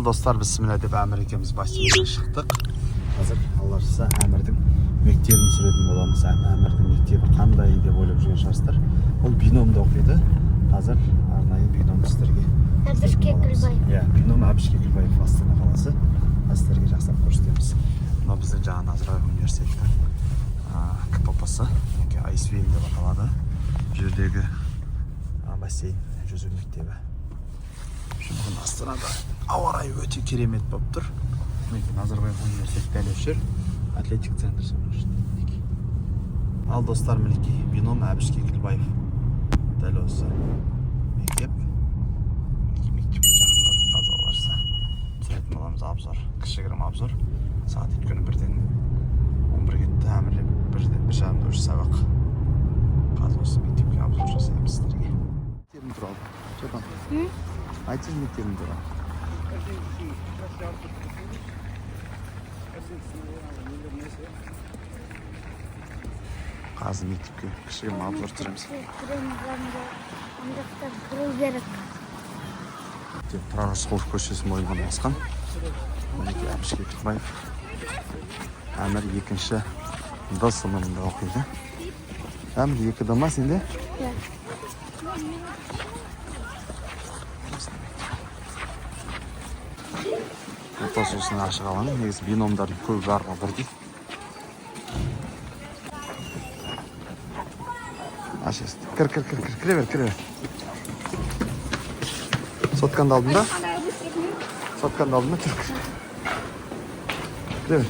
Dostlar, bismillah deb Әмір екеуміз бассейнге шықтық. Қазір Алла жазса Әмірдің мектебін түсіретін боламыз. Әмірдің мектебі қандай деп ойлап жүрген шығарсыздар. Ол биномда оқиды. Қазір арнайы бином сіздерге. Әбіш Кекілбаев. Иә, бином Әбіш Кекілбаев Астана қаласы. Сіздерге жақсылап көрсетеміз. Мына біздің жаңа Назарбаев университеті КПП-сы, Айсвейн деп аталады. Жердегі бассейн, жүзу мектебі. Бүгін Астанада ауа райы өте керемет болып тұр. Назарбаев университеті дәл осы жер, атлетик центр. Ал достар, мінекей бином Әбіш Кекілбаев дәл осы мектеп. Мектепке жақындадық, қазір оларса түсіретін боламыз. Обзор, кішігірім обзор. Сағат өйткені 1-ден 11 кетті. Әмірлеп 1-1:30 үш сабақ. Қазір осы мектепке обзор жасаймыз сіздерге. Мектебім туралы. Чотан. Айтыңыз мектебім туралы. Қазір мектепке кішігірім обзор түсіреміз. Тұрар Рысқұлов көшесі мойнынан басқан. Мінекей Әбіш Кекілбаев. Әмір 2-ші Д сыныбында оқиды. Әмір 2-да ма сенде? Иә. Ортасы осыны ашық алаңы. Негізі биномдардың көбі барлығы бірдей. Ашесіз. Кір бер. Сотканды алдың ба? Сотканды алдың ба? Кір.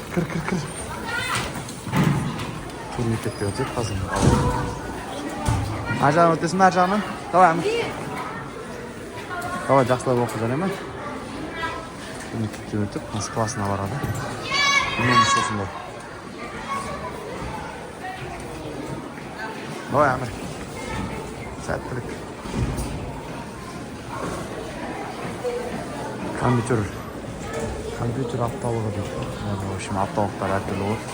Бұл мектепте өтеді қазір. Ар жағынан өтесің бе, ар жағынан? Давай, Әмір. Давай, жақсылап оқы және ме? Мектептен өтіп, қыз классына барады. Мен мүшесінде. Давай, Әмір. Сәттілік. Компьютер апталығы дейді. В общем, апталықтар әртүрлі болады.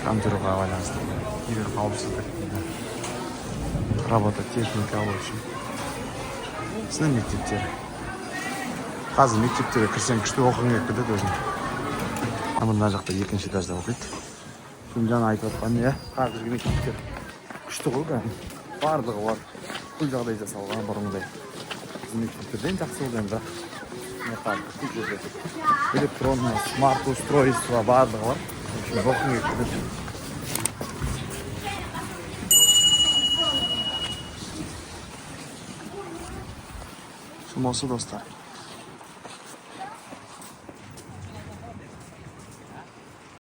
Компьютерға байланысты. Кейбір қауіпсіздік дейді. Работа техника, в общем. Сінің мектептері. Қазір мектептерге кірсең күшті оқығың келіп кетеді өзің. Мына жақта 2-ші этажда оқиды. Şimdi жаңа айтып отқан, иә, қазіргі мектептер күшті ғой, барлығы бар. Бұл жағдай жасалған бұрынғыдай. Біздің мектептерден жақсы болды енді. Электронный, смарт устройство барлығы бар. Оқығың келіп кетеді. Осы достар.